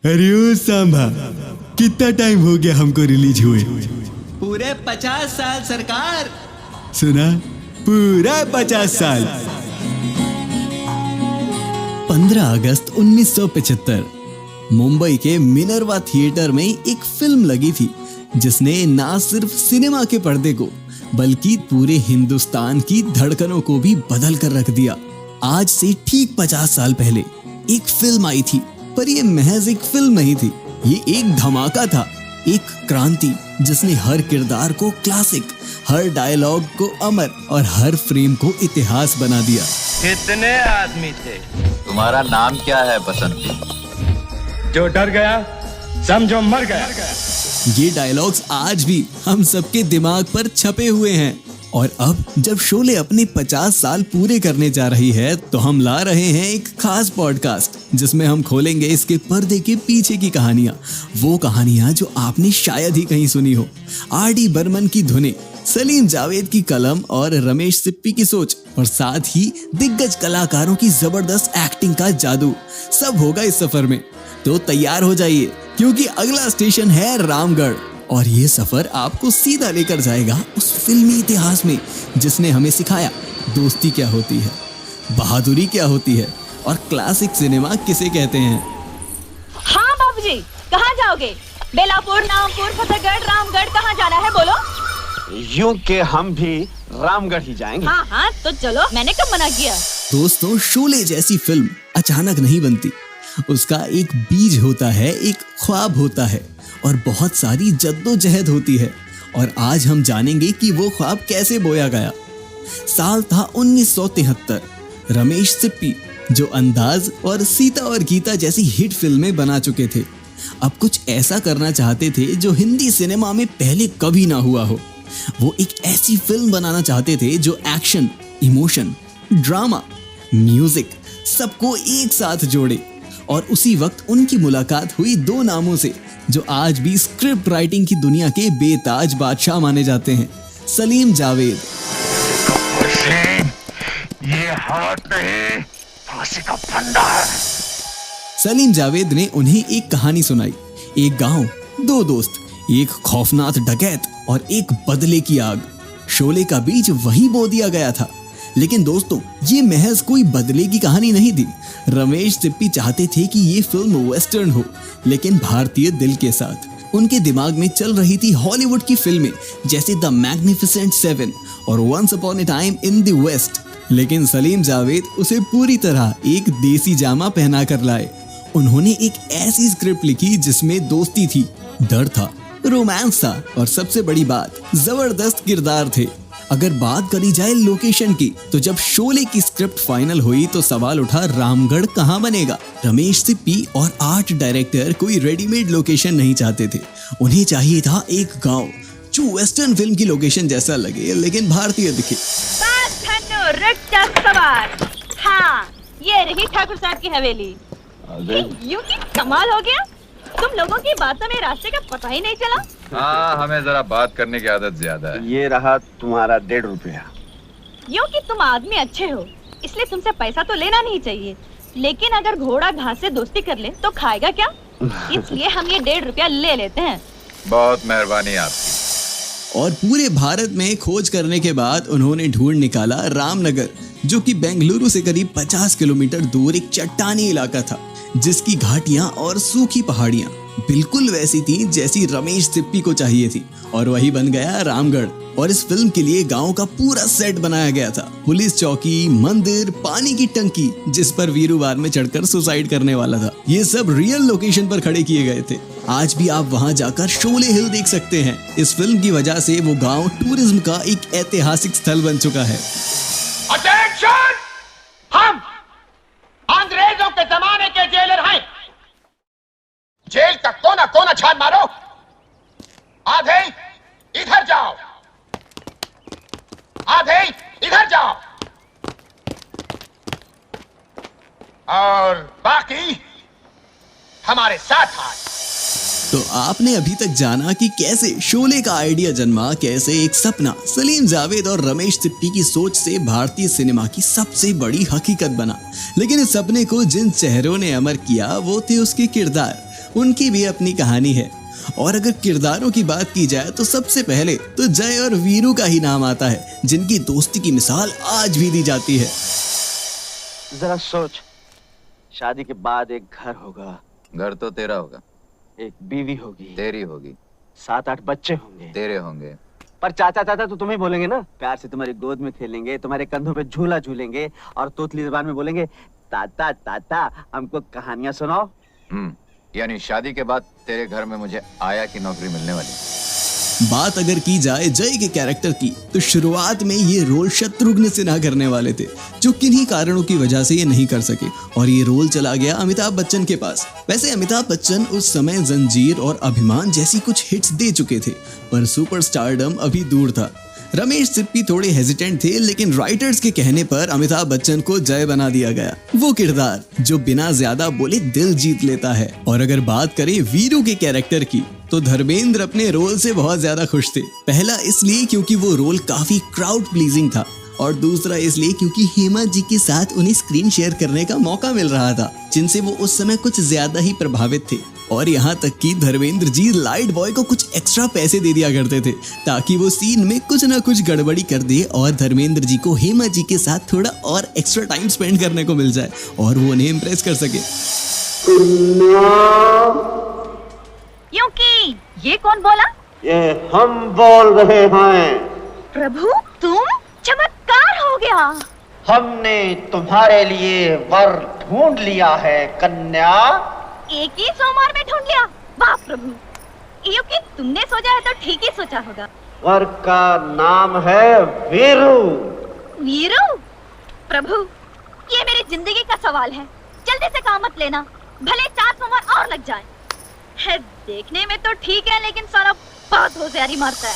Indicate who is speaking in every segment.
Speaker 1: अरे ओ सांभा, कितना टाइम हो गया हमको रिलीज हुए?
Speaker 2: पूरे 50 साल सरकार।
Speaker 1: सुना, पूरा 50 साल।
Speaker 3: 15 अगस्त 1975 मुंबई के मिनर्वा थिएटर में एक फिल्म लगी थी जिसने ना सिर्फ सिनेमा के पर्दे को बल्कि पूरे हिंदुस्तान की धड़कनों को भी बदल कर रख दिया। आज से ठीक 50 साल पहले एक फिल्म आई थी, पर ये महज एक फिल्म नहीं थी, ये एक धमाका था, एक क्रांति जिसने हर किरदार को क्लासिक, हर डायलॉग को अमर और हर फ्रेम को इतिहास बना दिया।
Speaker 4: कितने आदमी थे?
Speaker 5: तुम्हारा नाम क्या है बसंती?
Speaker 4: जो डर गया समझो मर गया।
Speaker 3: ये डायलॉग्स आज भी हम सबके दिमाग पर छपे हुए हैं। और अब जब शोले अपने 50 साल पूरे करने जा रही है तो हम ला रहे हैं एक खास पॉडकास्ट जिसमें हम खोलेंगे इसके पर्दे के पीछे की कहानियां, वो कहानियां जो आपने शायद ही कहीं सुनी हो। आर.डी. बर्मन की धुनें, सलीम जावेद की कलम और रमेश सिप्पी की सोच, और साथ ही दिग्गज कलाकारों की जबरदस्त एक्टिंग का जादू, सब होगा इस सफर में। तो तैयार हो जाइए क्योंकि अगला स्टेशन है रामगढ़, और ये सफर आपको सीधा लेकर जाएगा उस फिल्मी इतिहास में जिसने हमें सिखाया दोस्ती क्या होती है, बहादुरी क्या होती है और क्लासिक सिनेमा किसे कहते हैं।
Speaker 6: हाँ बाबूजी, कहाँ जाओगे? बेलापुर, नामपुर, फतेहगढ़, रामगढ़, कहाँ जाना है बोलो?
Speaker 5: यूं के हम भी रामगढ़ ही जाएंगे।
Speaker 6: हाँ तो चलो, मैंने कब मना किया?
Speaker 3: दोस्तों, शोले जैसी फिल्म अचानक नहीं बनती, उसका एक बीज होता है, एक ख्वाब होता है और बहुत सारी जद्दोजहद होती है। और आज हम जानेंगे कि वो ख्वाब कैसे बोया गया। साल था 1973। रमेश सिप्पी जो अंदाज और सीता और गीता जैसी हिट फिल्में बना चुके थे, अब कुछ ऐसा करना चाहते थे जो हिंदी सिनेमा में पहले कभी ना हुआ हो। वो एक ऐसी फिल्म बनाना चाहते थे जो एक्शन, इमोशन, ड्रामा, म्यूजिक सबको एक साथ जोड़े। और उसी वक्त उनकी मुलाकात हुई दो नामों से जो आज भी स्क्रिप्ट राइटिंग की दुनिया के बेताज बादशाह माने जाते हैं, सलीम जावेद।
Speaker 4: ये हाथ नहीं, फांसी का फंदा है।
Speaker 3: सलीम जावेद ने उन्हें एक कहानी सुनाई। एक गांव, दो दोस्त, एक खौफनाक डकैत और एक बदले की आग। शोले का बीज वहीं बो दिया गया था। लेकिन दोस्तों, ये महज कोई बदले की कहानी नहीं थी। रमेश सिप्पी चाहते थे कि ये फिल्म वेस्टर्न हो, लेकिन भारतीय दिल के साथ। उनके दिमाग में चल रही थी हॉलीवुड की फिल्में जैसे द मैग्निफिसेंट सेवन और once upon a time in the west. लेकिन सलीम जावेद उसे पूरी तरह एक देसी जामा पहना कर लाए। उन्होंने एक ऐसी स्क्रिप्ट लिखी जिसमें दोस्ती थी, डर था, रोमांस था और सबसे बड़ी बात, जबरदस्त किरदार थे। अगर बात करी जाए लोकेशन की, तो जब शोले की स्क्रिप्ट फाइनल हुई तो सवाल उठा, रामगढ़ कहाँ बनेगा? रमेश सिप्पी और आर्ट डायरेक्टर कोई रेडीमेड लोकेशन नहीं चाहते थे। उन्हें चाहिए था एक गांव जो वेस्टर्न फिल्म की लोकेशन जैसा लगे लेकिन भारतीय दिखे।
Speaker 6: हाँ, ये रही ठाकुर साहब की हवेली। यूं की कमाल हो गया, तुम लोगों की बातों में रास्ते का पता ही नहीं चला।
Speaker 5: हाँ, हमें जरा बात करने की आदत ज्यादा है।
Speaker 7: ये रहा तुम्हारा 1.5 रुपया।
Speaker 6: यूं कि तुम आदमी अच्छे हो, इसलिए तुमसे पैसा तो लेना नहीं चाहिए, लेकिन अगर घोड़ा घास से दोस्ती कर ले तो खाएगा क्या? इसलिए हम ये 1.5 रुपया ले लेते हैं।
Speaker 5: बहुत मेहरबानी आपकी।
Speaker 3: और पूरे भारत में खोज करने के बाद उन्होंने ढूंढ निकाला रामनगर, जो कि बेंगलुरु से करीब 50 किलोमीटर दूर एक चट्टानी इलाका था, जिसकी घाटियां और सूखी पहाड़ियां बिल्कुल वैसी थी जैसी रमेश सिप्पी को चाहिए थी। और वही बन गया रामगढ़। और इस फिल्म के लिए गांव का पूरा सेट बनाया गया था। पुलिस चौकी, मंदिर, पानी की टंकी जिस पर वीरू बाद में चढ़कर सुसाइड करने वाला था, ये सब रियल लोकेशन पर खड़े किए गए थे। आज भी आप वहां जाकर शोले हिल देख सकते हैं। इस फिल्म की वजह से वो गांव टूरिज्म का एक ऐतिहासिक स्थल बन चुका है।
Speaker 4: अटेंशन! हम अंग्रेजों के जमाने के जेलर हैं। जेल का कोना कोना छान मारो। आधे इधर जाओ, आधे इधर जाओ, और बाकी हमारे साथ आए।
Speaker 3: तो आपने अभी तक जाना कि कैसे शोले का आइडिया जन्मा, कैसे एक सपना सलीम जावेद और रमेश सिप्पी की सोच से भारतीय सिनेमा की सबसे बड़ी हकीकत बना। लेकिन इस सपने को जिन चेहरों ने अमर किया वो थे उसके किरदार, उनकी भी अपनी कहानी है। और अगर किरदारों की बात की जाए तो सबसे पहले तो जय और वीरू का ही नाम आता है, जिनकी दोस्ती की मिसाल आज भी दी जाती है।
Speaker 7: जरा सोच, शादी के बाद एक घर होगा,
Speaker 8: घर तो तेरा होगा,
Speaker 7: एक बीवी होगी,
Speaker 8: तेरी होगी,
Speaker 7: 7-8 बच्चे होंगे,
Speaker 8: तेरे होंगे,
Speaker 7: पर चाचा चाचा तो तुम्हें बोलेंगे ना। प्यार से तुम्हारी गोद में खेलेंगे, तुम्हारे कंधों पे झूला झूलेंगे और तोतली जुबान में बोलेंगे, ताता ताता हमको कहानियां सुनाओ।
Speaker 8: यानी शादी के बाद तेरे घर में मुझे आया की नौकरी मिलने वाली।
Speaker 3: बात अगर की जाए जय के कैरेक्टर की, तो शुरुआत में ये रोल शत्रुघ्न सिन्हा करने वाले थे, जो किन्हीं कारणों की वजह से ये नहीं कर सके और ये रोल चला गया अमिताभ बच्चन के पास। वैसे अमिताभ बच्चन उस समय जंजीर और अभिमान जैसी कुछ हिट्स दे चुके थे, पर सुपरस्टारडम अभी दूर था। रमेश सिप्पी थोड़े हेजिटेंट थे, लेकिन राइटर्स के कहने पर अमिताभ बच्चन को जय बना दिया गया, वो किरदार जो बिना ज्यादा बोले दिल जीत लेता है। और अगर बात करें वीरू के कैरेक्टर की, तो धर्मेंद्र अपने रोल से बहुत ज्यादा खुश थे। पहला इसलिए क्योंकि वो रोल काफी क्राउड प्लीजिंग था, और दूसरा इसलिए क्योंकि हेमा जी के साथ उन्हें स्क्रीन शेयर करने का मौका मिल रहा था, जिनसे वो उस समय कुछ ज्यादा ही प्रभावित थे। और यहाँ तक कि धर्मेंद्र जी लाइट बॉय को कुछ एक्स्ट्रा पैसे दे दिया करते थे, ताकि वो सीन में कुछ ना कुछ गड़बड़ी कर दे और धर्मेंद्र जी को हेमा जी के साथ थोड़ा और एक्स्ट्रा टाइम स्पेंड करने को मिल जाए और वो उन्हें इम्प्रेस कर सके।
Speaker 6: क्योंकि ये कौन बोला?
Speaker 7: ये हम बोल रहे हैं।
Speaker 6: प्रभु, तुम चमत्कार हो गया।
Speaker 7: हमने तुम्हारे लिए वर ढूंढ लिया है कन्या।
Speaker 6: एक ही सोमवार में ढूंढ लिया? वाह प्रभु, क्योंकि तुमने सोचा है तो ठीक ही सोचा होगा।
Speaker 7: वर का नाम है वीरू।
Speaker 6: वीरू? प्रभु, ये मेरी जिंदगी का सवाल है, जल्दी से काम मत लेना, भले 4 सोमवार और लग जाए। है देखने में तो ठीक है, लेकिन सारा बहुत होशियारी मारता है।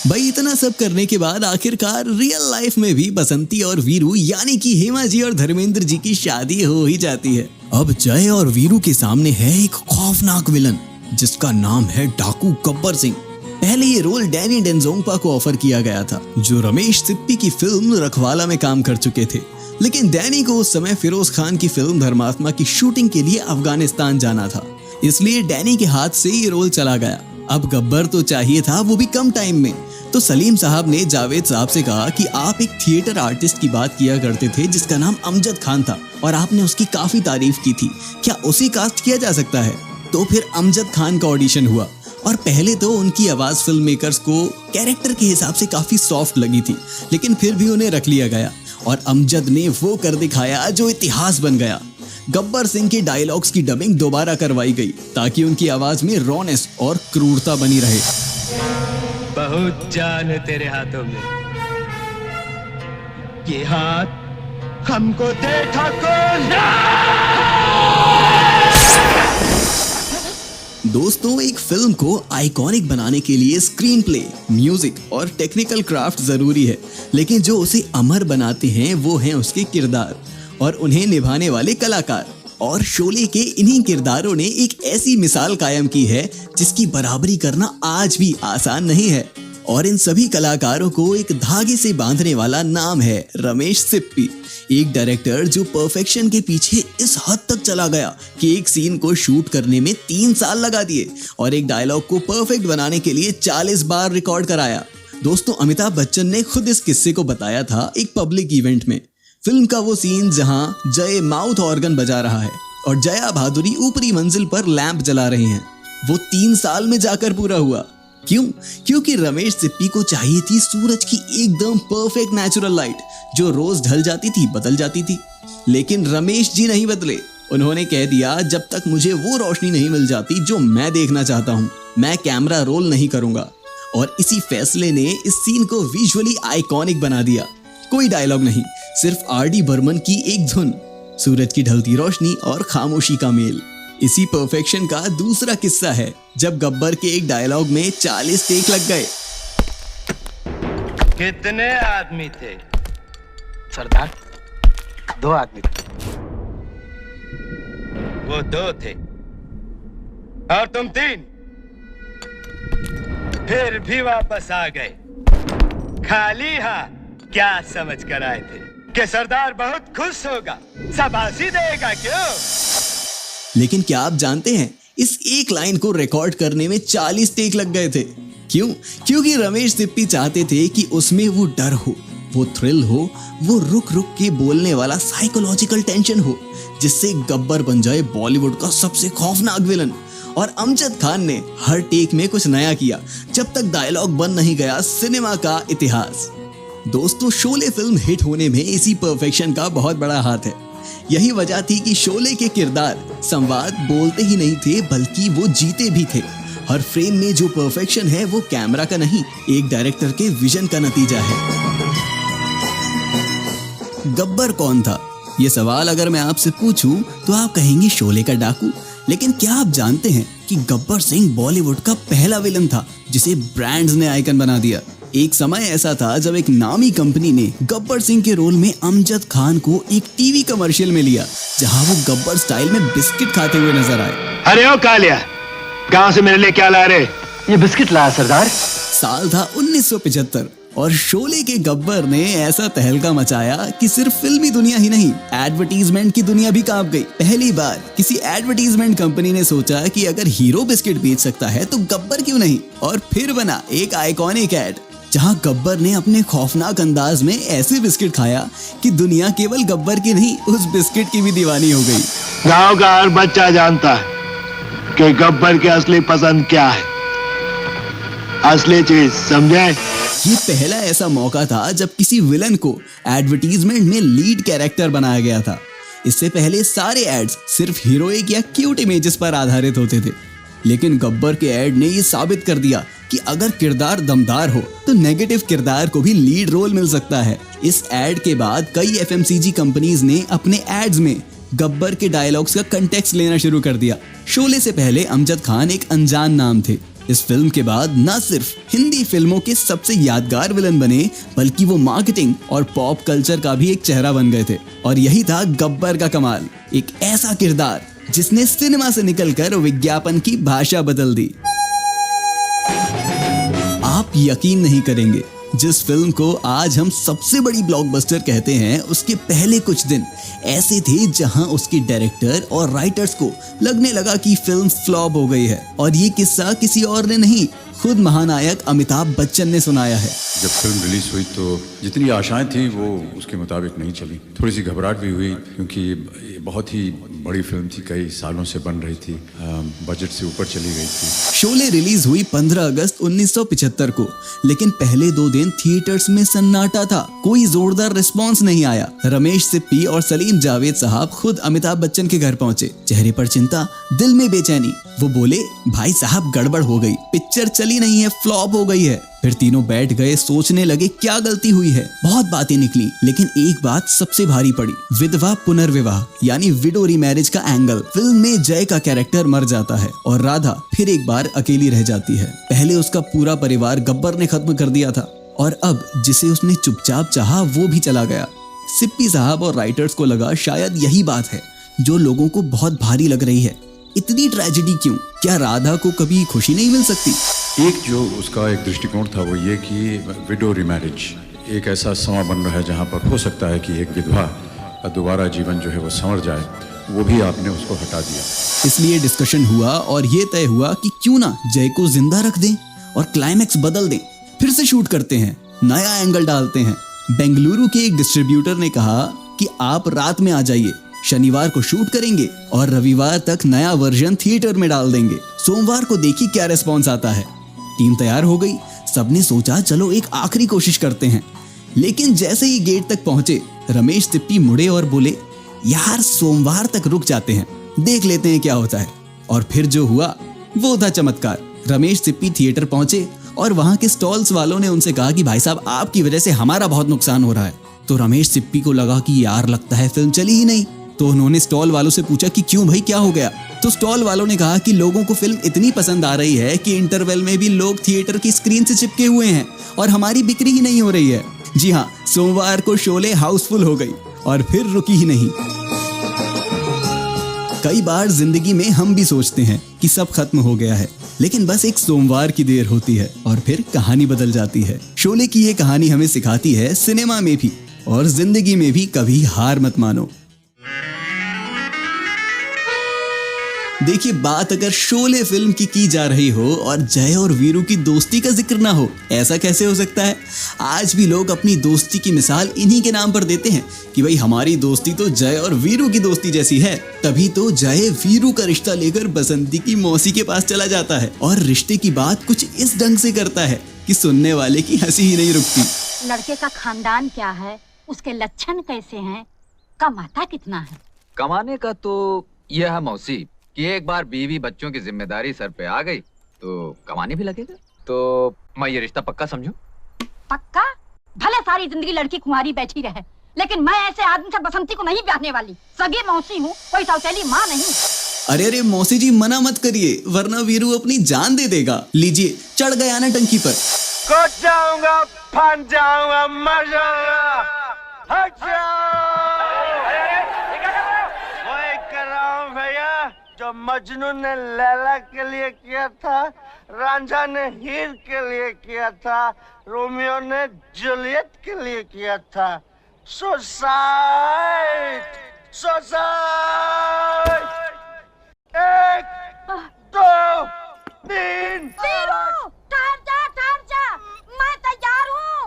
Speaker 3: भाई इतना सब करने के बाद आखिरकार रियल लाइफ में भी बसंती और वीरू यानी कि हेमा जी और धर्मेंद्र जी की शादी हो ही जाती है। अब जय और वीरू के सामने है एक खौफनाक विलन, जिसका नाम है डाकू गब्बर सिंह। पहले ये रोल डैनी डेंजोंगपा को ऑफर किया गया था, जो रमेश सिप्पी की फिल्म रखवाला में काम कर चुके थे। लेकिन डैनी को उस समय फिरोज खान की फिल्म धर्मात्मा की शूटिंग के लिए अफगानिस्तान जाना था, इसलिए डैनी के हाथ से ये रोल चला गया। अब गब्बर तो चाहिए था, वो भी कम टाइम में। तो सलीम साहब ने जावेद साहब से कहा कि आप एक थिएटर आर्टिस्ट की बात किया करते थे जिसका नाम अमजद खान था, और आपने उसकी काफी तारीफ की थी, क्या उसे कास्ट किया जा सकता है? तो फिर अमजद खान का ऑडिशन हुआ, और पहले तो उनकी आवाज फिल्म मेकर्स को कैरेक्टर के हिसाब से काफी सॉफ्ट लगी थी, लेकिन फिर भी उन्हें रख लिया गया और अमजद ने वो कर दिखाया जो इतिहास बन गया। गब्बर सिंह के डायलॉग्स की डबिंग दोबारा करवाई गई ताकि उनकी आवाज में रॉनेस और क्रूरता बनी रहे।
Speaker 2: बहुत जान है तेरे हाथों में, ये हाथ हमको दे ठाकुर।
Speaker 3: दोस्तों, एक फिल्म को आइकॉनिक बनाने के लिए स्क्रीन प्ले, म्यूजिक और टेक्निकल क्राफ्ट जरूरी है, लेकिन जो उसे अमर बनाते हैं वो हैं उसके किरदार और उन्हें निभाने वाले कलाकार। और शोले के इन्हीं किरदारों ने एक ऐसी मिसाल कायम की है जिसकी बराबरी करना आज भी आसान नहीं है। और इन सभी कलाकारों को एक धागे से बांधने वाला नाम है रमेश सिप्पी, एक डायरेक्टर जो परफेक्शन के पीछे इस हद तक चला गया कि एक सीन को शूट करने में 3 साल लगा दिए और एक डायलॉग को परफेक्ट बनाने के लिए 40 बार रिकॉर्ड कराया। दोस्तों, अमिताभ बच्चन ने खुद इस किस्से को बताया था एक पब्लिक इवेंट में। फिल्म का वो सीन जहां जय माउथ ऑर्गन बजा रहा है और जया भादुरी ऊपरी मंजिल पर लैंप जला रहे हैं, वो 3 साल में जाकर पूरा हुआ। क्यों? क्योंकि रमेश सिप्पी को चाहिए थी सूरज की एकदम परफेक्ट नेचुरल लाइट जो रोज ढल जाती थी, बदल जाती थी। लेकिन रमेश जी नहीं बदले, उन्होंने कह दिया जब तक मुझे वो रोशनी नहीं मिल जाती जो मैं देखना चाहता हूँ, मैं कैमरा रोल नहीं करूंगा। और इसी फैसले ने इस सीन को विजुअली आइकॉनिक बना दिया। कोई डायलॉग नहीं, सिर्फ आर.डी. बर्मन की एक धुन, सूरज की ढलती रोशनी और खामोशी का मेल। इसी परफेक्शन का दूसरा किस्सा है जब गब्बर के एक डायलॉग में 40 टेक लग गए।
Speaker 2: कितने आदमी थे?
Speaker 7: सरदार, 2 आदमी थे।
Speaker 2: वो 2 थे और तुम 3, फिर भी वापस आ गए खाली हाथ। क्या समझ कर आए थे कि सरदार बहुत खुश होगा, शाबाशी देगा? क्यों?
Speaker 3: लेकिन क्या आप जानते हैं इस एक लाइन को रिकॉर्ड करने में 40 टेक लग गए थे। क्यों? क्योंकि रमेश सिप्पी चाहते थे कि उसमें वो डर हो, वो थ्रिल हो, वो रुक रुक के बोलने वाला साइकोलॉजिकल टेंशन हो, जिससे गब्बर बन जाए बॉलीवुड का सबसे खौफनाक विलन। और अमजद खान ने हर टेक में कुछ नया किया, जब तक डायलॉग बन नहीं गया सिनेमा का इतिहास। दोस्तों, शोले फिल्म हिट होने में इसी परफेक्शन का बहुत बड़ा हाथ है। यही वजह थी कि शोले के किरदार संवाद बोलते ही नहीं थे, बल्कि वो जीते भी थे। हर फ्रेम में जो परफेक्शन है वो कैमरा का नहीं, एक डायरेक्टर के विजन का नतीजा है। गब्बर कौन था? ये सवाल अगर मैं आपसे पूछूं तो आप कहेंगे शोले का डाकू। लेकिन क्या आप जानते हैं कि गब्बर सिंह बॉलीवुड का पहला विलन था जिसे ब्रांड्स ने आइकन बना दिया। एक समय ऐसा था जब एक नामी कंपनी ने गब्बर सिंह के रोल में अमजद खान को एक टीवी कमर्शियल में लिया, जहां वो गब्बर स्टाइल में बिस्किट खाते हुए नजर आए।
Speaker 2: अरे ओ कालिया, कहां से मेरे लिए क्या ला रहे?
Speaker 7: ये बिस्किट लाया सरदार।
Speaker 3: साल था 1975 और शोले के गब्बर ने ऐसा तहलका मचाया कि सिर्फ फिल्मी दुनिया ही नहीं, एडवर्टीजमेंट की दुनिया भी कांप गई। पहली बार किसी एडवर्टीजमेंट कंपनी ने सोचा कि अगर हीरो बिस्किट बेच सकता है तो गब्बर क्यों नहीं, और फिर बना एक आइकॉनिक एड जहां गब्बर ने अपने खौफनाक अंदाज में ऐसे बिस्किट खाया कि दुनिया केवल गब्बर की नहीं, उस बिस्किट की भी दीवानी हो गई।
Speaker 2: गांव का हर बच्चा जानता है कि गब्बर की असली पसंद क्या है, असली चीज, समझे?
Speaker 3: ये पहला ऐसा मौका था जब किसी विलन को एडवर्टीजमेंट में लीड कैरेक्टर बनाया गया था। इससे पहले सारे एड्स सिर्फ हीरोइक या क्यूट इमेजेस पर आधारित होते थे, लेकिन गब्बर के एड ने ये साबित कर दिया कि अगर किरदार दमदार हो तो नेगेटिव किरदार को भी लीड रोल मिल सकता है। इस एड के बाद कई एफएमसीजी कंपनीज ने अपने एड्स में गब्बर के डायलॉग्स का कंटेक्स्ट लेना शुरू कर दिया। शोले से पहले अमजद खान एक अनजान नाम थे। इस फिल्म के बाद न सिर्फ हिंदी फिल्मों के सबसे यादगार विलन बने, बल्कि वो मार्केटिंग और पॉप कल्चर का भी एक चेहरा बन गए थे। और यही था गब्बर का कमाल, एक ऐसा किरदार जिसने सिनेमा से निकलकर विज्ञापन की भाषा बदल दी। आप यकीन नहीं करेंगे, जिस फिल्म को आज हम सबसे बड़ी ब्लॉकबस्टर कहते हैं, उसके पहले कुछ दिन ऐसे थे जहां उसके डायरेक्टर और राइटर्स को लगने लगा कि फिल्म फ्लॉप हो गई है। और ये किस्सा किसी और ने नहीं, खुद महानायक अमिताभ बच्चन ने सुनाया है।
Speaker 9: जब फिल्म रिलीज हुई तो जितनी आशाएं थी वो उसके मुताबिक नहीं चली। थोड़ी सी घबराहट भी हुई, क्योंकि ये बहुत ही बड़ी फिल्म थी, कई सालों से बन रही थी, बजट से ऊपर चली गई थी।
Speaker 3: शोले रिलीज हुई 15 अगस्त 1975 को, लेकिन पहले 2 दिन थिएटर्स में सन्नाटा था, कोई जोरदार रिस्पांस नहीं आया। रमेश सिप्पी और सलीम जावेद साहब खुद अमिताभ बच्चन के घर पहुंचे, चेहरे पर चिंता, दिल में बेचैनी। वो बोले, भाई साहब गड़बड़ हो गई, पिक्चर चली नहीं है, फ्लॉप हो गई है। फिर तीनों बैठ गए, सोचने लगे क्या गलती हुई है। बहुत बातें निकली, लेकिन एक बात सबसे भारी पड़ी, विधवा पुनर्विवाह यानी विडो रीमैरिज का एंगल। फिल्म में जय का कैरेक्टर मर जाता है और राधा फिर एक बार अकेली रह जाती है। पहले उसका पूरा परिवार गब्बर ने खत्म कर दिया था, और अब जिसे उसने चुपचाप चाहा वो भी चला गया। सिप्पी साहब और राइटर्स को लगा शायद यही बात है जो लोगों को बहुत भारी लग रही है। इतनी ट्रेजेडी क्यों? क्या राधा को कभी खुशी नहीं मिल सकती?
Speaker 9: एक जो उसका एक दृष्टिकोण था वो ये कि विडो रीमैरिज एक ऐसा समय बन रहा है जहाँ पर हो सकता है कि एक विधवा का दोबारा जीवन जो है वो संवर जाए, वो भी आपने उसको हटा दिया। इसलिए
Speaker 3: डिस्कशन हुआ और ये तय हुआ कि क्यों ना जय को जिंदा रख दें और क्लाइमैक्स बदल दें, फिर से शूट करते हैं, नया एंगल डालते हैं। बेंगलुरु के एक डिस्ट्रीब्यूटर ने कहा कि आप रात में आ जाइए, शनिवार को शूट करेंगे और रविवार तक नया वर्जन थिएटर में डाल देंगे। सोमवार को देखिए क्या रिस्पॉन्स आता है। टीम तैयार हो गई, सबने सोचा चलो एक आखिरी कोशिश करते हैं। लेकिन जैसे ही गेट तक पहुंचे, रमेश सिप्पी मुड़े और बोले, यार सोमवार तक रुक जाते हैं, देख लेते हैं क्या होता है। और फिर जो हुआ वो था चमत्कार। रमेश सिप्पी थिएटर पहुंचे और वहां के स्टॉल्स वालों ने उनसे कहा कि भाई साहब आपकी वजह से हमारा बहुत नुकसान हो रहा है। तो रमेश सिप्पी को लगा कि यार लगता है फिल्म चली ही नहीं। तो उन्होंने स्टॉल वालों से पूछा कि क्यों भाई, क्या हो गया? तो स्टॉल वालों ने कहा कि लोगों को फिल्म इतनी पसंद आ रही है कि इंटरवल में भी लोग थिएटर की स्क्रीन से चिपके हुए हैं और हमारी बिक्री ही नहीं हो रही है। जी हाँ, सोमवार को शोले हाउसफुल हो गई और फिर रुकी ही नहीं। कई बार जिंदगी में हम भी सोचते हैं कि सब खत्म हो गया है, लेकिन बस एक सोमवार की देर होती है और फिर कहानी बदल जाती है। शोले की ये कहानी हमें सिखाती है सिनेमा में भी और जिंदगी में भी कभी हार मत मानो। देखिए, बात अगर शोले फिल्म की जा रही हो और जय और वीरू की दोस्ती का जिक्र ना हो, ऐसा कैसे हो सकता है। आज भी लोग अपनी दोस्ती की मिसाल इन्हीं के नाम पर देते हैं कि भाई हमारी दोस्ती तो जय और वीरू की दोस्ती जैसी है। तभी तो जय वीरू का रिश्ता लेकर बसंती की मौसी के पास चला जाता है और रिश्ते की बात कुछ इस ढंग से करता है कि सुनने वाले की हंसी ही नहीं रुकती।
Speaker 10: लड़के का खानदान क्या है, उसके लक्षण कैसे हैं, कमाता कितना है?
Speaker 8: कमाने का तो यह है मौसी कि एक बार बीवी बच्चों की जिम्मेदारी सर पे आ गई तो कमाने भी लगेगा। तो मैं ये रिश्ता पक्का समझूं?
Speaker 10: पक्का? भले सारी जिंदगी लड़की कुंवारी बैठी रहे, लेकिन मैं ऐसे आदमी से बसंती को नहीं ब्याहने वाली। सगी मौसी हूँ, कोई सौतेली माँ नहीं।
Speaker 3: अरे अरे मौसी जी, मना मत करिए वरना वीरू अपनी जान दे देगा। लीजिए, चढ़ गया ना टंकी पर।
Speaker 5: कूद जाऊंगा, फंस जाऊंगा, मर जाऊंगा। हट जाओ। वही कर रहा हूँ भैया जो मजनू ने लैला के लिए किया था, रांझा ने हीर के लिए किया था, रोमियो ने जूलियट के लिए किया था। Suicide, suicide. 1 2 3।
Speaker 10: ठहर जा, मैं तैयार हूँ।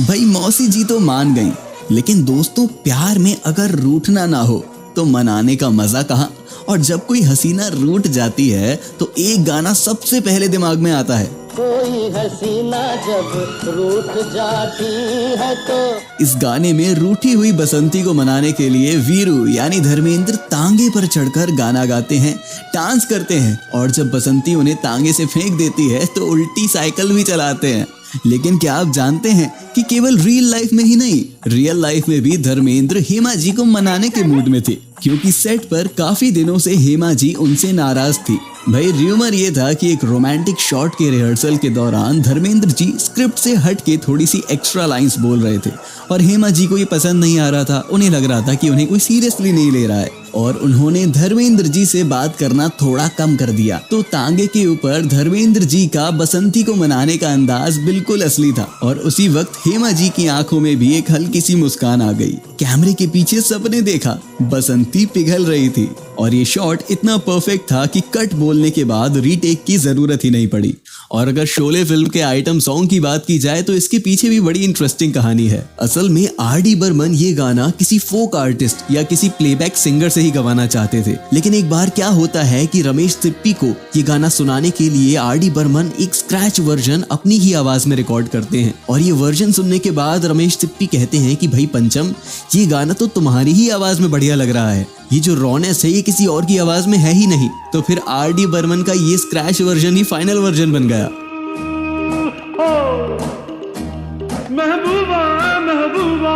Speaker 3: भाई मौसी जी तो मान गई, लेकिन दोस्तों प्यार में अगर रूठना ना हो तो मनाने का मजा कहाँ। और जब कोई हसीना रूठ जाती है तो एक गाना सबसे पहले दिमाग में आता है।
Speaker 11: कोई हसीना जब रूठ जाती है तो।
Speaker 3: इस गाने में रूठी हुई बसंती को मनाने के लिए वीरू यानी धर्मेंद्र तांगे पर चढ़कर गाना गाते हैं, डांस करते हैं और जब बसंती उन्हें तांगे से फेंक देती है तो उल्टी साइकिल भी चलाते हैं। लेकिन क्या आप जानते हैं कि केवल रियल लाइफ में ही नहीं, रियल लाइफ में भी धर्मेंद्र हेमा जी को मनाने के मूड में थे, क्योंकि सेट पर काफी दिनों से हेमा जी उनसे नाराज थी। भाई र्यूमर ये था कि एक रोमांटिक शॉट के रिहर्सल के दौरान धर्मेंद्र जी स्क्रिप्ट से हट के थोड़ी सी एक्स्ट्रा लाइंस बोल रहे थे और हेमा जी को ये पसंद नहीं आ रहा था। उन्हें लग रहा था कि उन्हें कोई सीरियसली नहीं ले रहा है और उन्होंने धर्मेंद्र जी से बात करना थोड़ा कम कर दिया। तो तांगे के ऊपर धर्मेंद्र जी का बसंती को मनाने का अंदाज बिल्कुल असली था और उसी वक्त हेमा जी की आंखों में भी एक हल्की सी मुस्कान आ गई। कैमरे के पीछे सबने देखा, बसंती पिघल रही थी और ये शॉट इतना परफेक्ट था कि कट बोलने के बाद रीटेक की जरूरत ही नहीं पड़ी। और अगर शोले फिल्म के आइटम सॉन्ग की बात की जाए तो इसके पीछे भी बड़ी इंटरेस्टिंग कहानी है। असल में आर.डी. बर्मन ये गाना किसी फोक आर्टिस्ट या किसी प्लेबैक सिंगर से ही गवाना चाहते थे, लेकिन एक बार क्या होता है कि रमेश सिप्पी को ये गाना सुनाने के लिए आर.डी. बर्मन एक स्क्रैच वर्जन अपनी ही आवाज में रिकॉर्ड करते हैं और ये वर्जन सुनने के बाद रमेश सिप्पी कहते हैं कि भाई पंचम, ये गाना तो तुम्हारी ही आवाज में बढ़िया लग रहा है, ये जो रॉनेस है ये किसी और की आवाज में है ही नहीं। तो फिर आर.डी. बर्मन का ये स्क्रैच वर्जन ही फाइनल वर्जन बन गया।
Speaker 11: महबूबा महबूबा।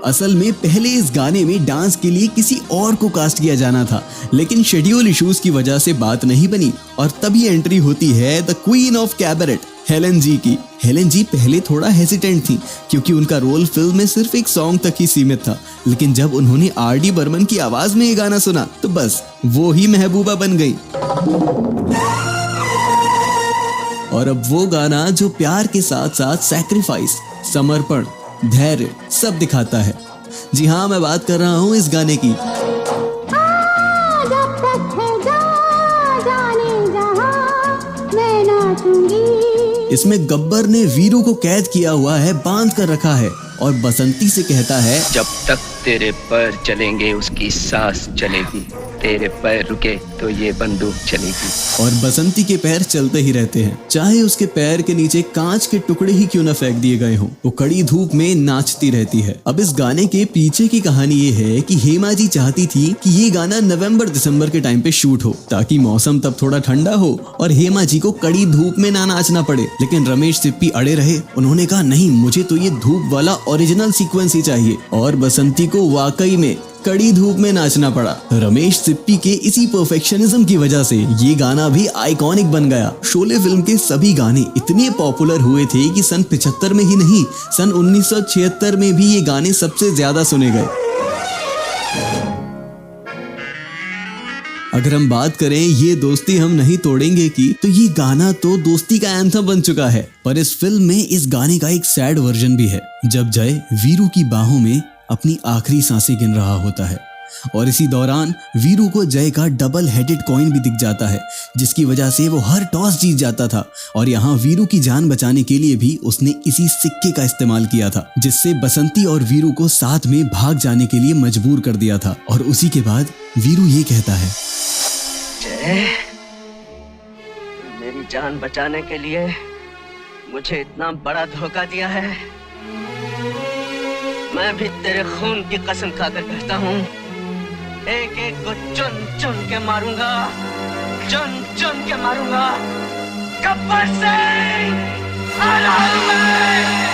Speaker 3: असल में पहले इस गाने में डांस के लिए किसी और को कास्ट किया जाना था, लेकिन शेड्यूल इश्यूज की वजह से बात नहीं बनी और तभी एंट्री होती है the queen of cabaret Helen ji की। हेलन जी पहले थोड़ा हेसिटेंट थी क्योंकि उनका रोल फिल्म में सिर्फ एक सॉन्ग तक ही सीमित था, लेकिन जब उन्होंने आर.डी. बर्मन की आवाज में ये गाना सुना तो बस वो ही महबूबा बन गई। और अब वो गाना जो प्यार के साथ साथ सैक्रिफाइस, समर्पण, धैर्य सब दिखाता है। जी हाँ, मैं बात कर रहा हूँ इस गाने की। इसमें गब्बर ने वीरू को कैद किया हुआ है, बांध कर रखा है और बसंती से कहता है,
Speaker 12: जब तक तेरे पैर चलेंगे उसकी सांस चलेगी, तेरे पैर रुके तो ये बंदूक चलेगी।
Speaker 3: और बसंती के पैर चलते ही रहते हैं, चाहे उसके पैर के नीचे कांच के टुकड़े ही क्यों न फेंक दिए गए हों, वो कड़ी धूप में नाचती रहती है। अब इस गाने के पीछे की कहानी ये है कि हेमा जी चाहती थी कि ये गाना नवंबर दिसंबर के टाइम पे शूट हो ताकि मौसम तब थोड़ा ठंडा हो और हेमा जी को कड़ी धूप में ना नाचना पड़े, लेकिन रमेश सिप्पी अड़े रहे। उन्होंने कहा नहीं, मुझे तो ये धूप वाला ओरिजिनल सीक्वेंस ही चाहिए और बसंती को वाकई में कड़ी धूप में नाचना पड़ा। रमेश सिप्पी के इसी परफेक्शनिज्म की वजह से ये गाना भी आइकॉनिक बन गया। शोले फिल्म के सभी गाने इतने पॉपुलर हुए थे कि सन 75 में ही नहीं, सन 1976 में भी ये गाने सबसे ज्यादा सुने गए। अगर हम बात करें ये दोस्ती हम नहीं तोड़ेंगे की, तो ये गाना तो दोस्ती का एंथम बन चुका है। पर इस फिल्म में इस गाने का एक सैड वर्जन भी है, जब जय वीरू की बाहों में अपनी आखिरी सांसें गिन रहा होता है और इसी दौरान वीरू को जय का डबल हेडेड कॉइन भी दिख जाता है, जिसकी वजह से वो हर टॉस जीत जाता था। और यहाँ वीरू की जान बचाने के लिए भी उसने इसी सिक्के का इस्तेमाल किया था, जिससे बसंती और वीरू को साथ में भाग जाने के लिए मजबूर कर दिया था। और उसी के बाद वीरू ये कहता है,
Speaker 12: जय, मेरी जान बचाने के लिए मुझे इतना बड़ा धोखा दिया है। मैं भी तेरे खून की कसम खाकर कहता हूँ, एक एक को चुन चुन के मारूंगा, चुन चुन के मारूंगा। गब्बर सिंह आ रहा हूं मैं।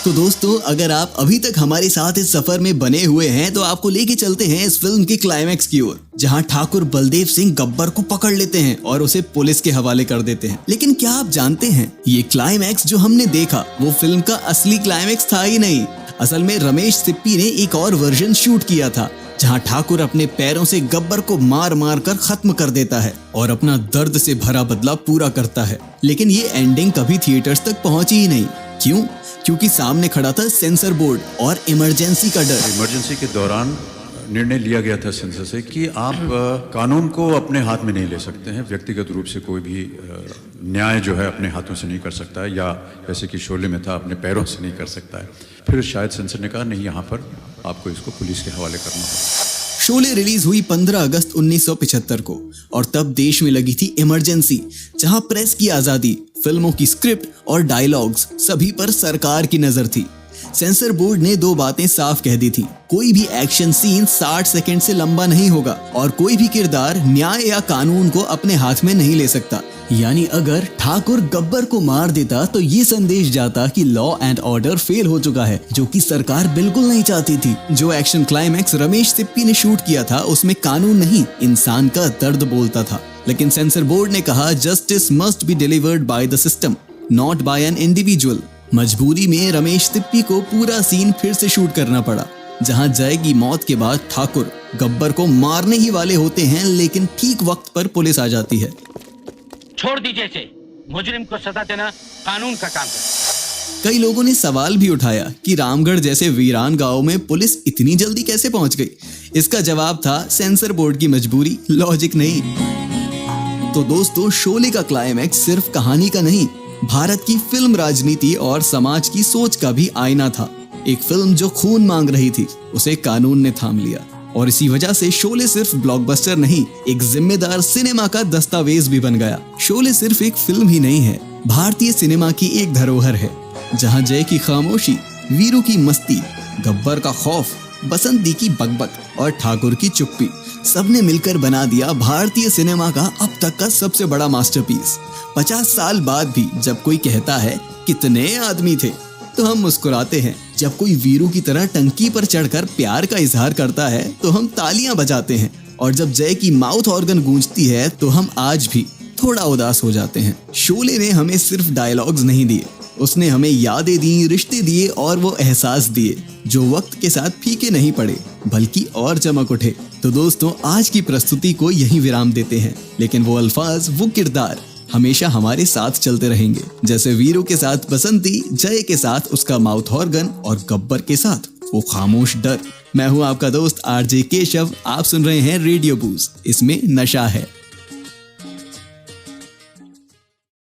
Speaker 3: तो दोस्तों, अगर आप अभी तक हमारे साथ इस सफर में बने हुए हैं तो आपको लेके चलते हैं इस फिल्म के क्लाइमैक्स की ओर, जहां ठाकुर बलदेव सिंह गब्बर को पकड़ लेते हैं और उसे पुलिस के हवाले कर देते हैं। लेकिन क्या आप जानते हैं, ये क्लाइमैक्स जो हमने देखा वो फिल्म का असली क्लाइमैक्स था ही नहीं। असल में रमेश सिप्पी ने एक और वर्जन शूट किया था, जहां ठाकुर अपने पैरों से गब्बर को मार मार कर खत्म कर देता है और अपना दर्द से भरा बदला पूरा करता है। लेकिन ये एंडिंग कभी थिएटर्स तक पहुंची ही नहीं। क्यों? क्योंकि सामने खड़ा था सेंसर बोर्ड और इमरजेंसी का डर।
Speaker 9: इमरजेंसी के दौरान निर्णय लिया गया था सेंसर से कि आप कानून को अपने हाथ में नहीं ले सकते हैं। व्यक्तिगत रूप से कोई भी न्याय जो है अपने हाथों से नहीं कर सकता है, या जैसे कि शोले में था अपने पैरों से नहीं कर सकता है। फिर शायद सेंसर ने कहा नहीं, यहाँ पर आपको इसको पुलिस के हवाले करना होगा।
Speaker 3: शोले रिलीज हुई 15 अगस्त 1975 को और तब देश में लगी थी इमरजेंसी, जहां प्रेस की आजादी, फिल्मों की स्क्रिप्ट और डायलॉग्स सभी पर सरकार की नजर थी। सेंसर बोर्ड ने दो बातें साफ कह दी थी, कोई भी एक्शन सीन 60 सेकंड से लंबा नहीं होगा और कोई भी किरदार न्याय या कानून को अपने हाथ में नहीं ले सकता। यानी अगर ठाकुर गब्बर को मार देता तो ये संदेश जाता कि लॉ एंड ऑर्डर फेल हो चुका है, जो कि सरकार बिल्कुल नहीं चाहती थी। जो एक्शन क्लाइमैक्स रमेश सिप्पी ने शूट किया था उसमें कानून नहीं, इंसान का दर्द बोलता था। लेकिन सेंसर बोर्ड ने कहा justice must be delivered by the system, not by an individual. मजबूरी में रमेश सिप्पी को पूरा सीन फिर से शूट करना पड़ा, जहां जय की मौत के बाद ठाकुर गब्बर को मारने ही वाले होते हैं, लेकिन ठीक वक्त पर पुलिस आ जाती है।
Speaker 13: छोड़ दीजिए इसे, मुजरिम को सजा देना कानून का काम है।
Speaker 3: कई लोगों ने सवाल भी उठाया कि रामगढ़ जैसे वीरान गांव में पुलिस इतनी जल्दी कैसे पहुंच गई। इसका जवाब था सेंसर बोर्ड की मजबूरी, लॉजिक नहीं। तो दोस्तों, शोले का क्लाइमैक्स सिर्फ कहानी का नहीं, भारत की फिल्म राजनीति और समाज की सोच का भी आईना था। एक फिल्म जो खून मांग रही थी, उसे कानून ने थाम लिया और इसी वजह से शोले सिर्फ ब्लॉकबस्टर नहीं, एक जिम्मेदार सिनेमा का दस्तावेज भी बन गया। शोले सिर्फ एक फिल्म ही नहीं है, भारतीय सिनेमा की एक धरोहर है, जहां जय की खामोशी, वीरू की मस्ती, गब्बर का खौफ, बसंती की बकबक और ठाकुर की चुप्पी सबने मिलकर बना दिया भारतीय सिनेमा का अब तक का सबसे बड़ा मास्टरपीस। 50 साल बाद भी जब कोई कहता है कितने आदमी थे, तो हम मुस्कुराते हैं। जब कोई वीरू की तरह टंकी पर चढ़कर प्यार का इजहार करता है तो हम तालियां बजाते हैं, और जब जय की माउथ ऑर्गन गूंजती है तो हम आज भी थोड़ा उदास हो जाते हैं। शोले ने हमें सिर्फ डायलॉग्स नहीं दिए, उसने हमें यादें दी, रिश्ते दिए और वो एहसास दिए जो वक्त के साथ फीके नहीं पड़े बल्कि और चमक उठे। तो दोस्तों, आज की प्रस्तुति को यहीं विराम देते हैं, लेकिन वो अल्फाज, वो किरदार हमेशा हमारे साथ चलते रहेंगे, जैसे वीरू के साथ बसंती, जय के साथ उसका माउथ ऑर्गन और गब्बर के साथ वो खामोश डर। मैं हूं आपका दोस्त आरजे केशव, आप सुन रहे हैं रेडियो बूज, इसमें नशा है।